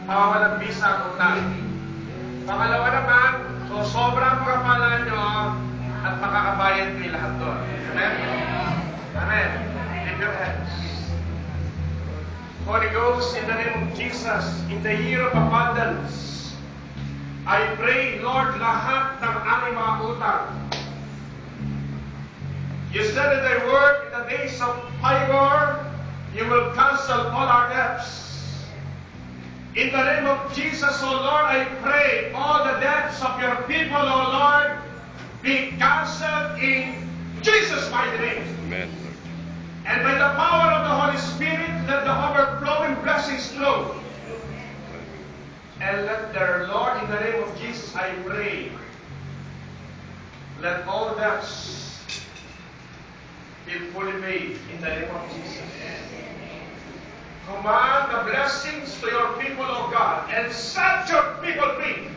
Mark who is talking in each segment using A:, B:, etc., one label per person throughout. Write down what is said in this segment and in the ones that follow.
A: mawawalang bisa ang utang. Pangalawa naman, so sobrang pagkapalan nyo at makakabayad kayo lahat doon. Amen? Amen. Lift your hands. Holy Ghost, in the name of Jesus, in the year of abundance, I pray, Lord, lahat ng aming mga utang. You said in thy word, in the days of favor, you will cancel all our debts. In the name of Jesus, O Lord, I pray all the debts of your people, O Lord, be cancelled in Jesus' mighty name.
B: Amen.
A: And by the power of the Holy Spirit, let the overflowing blessings flow. And let their Lord, in the name of Jesus, I pray, let all debts be fully paid in the name of Jesus. Command the blessings to your people, O God, and set your people free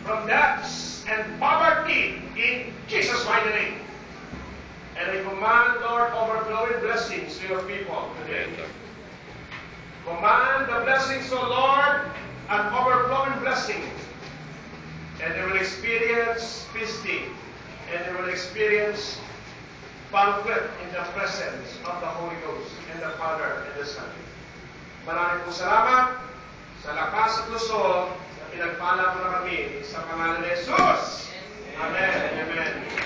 A: from debts and poverty in Jesus' mighty name. And I command, Lord, overflowing blessings to your people today. Command the blessings, O Lord, and overflowing blessings. And they will experience feasting, and they will experience banquet in the presence of the Holy Ghost and the Father and the Son. Maraming po salamat sa lakas at luzon na pinagpala mo na kami sa pangalan ni Jesus. Amen. Amen.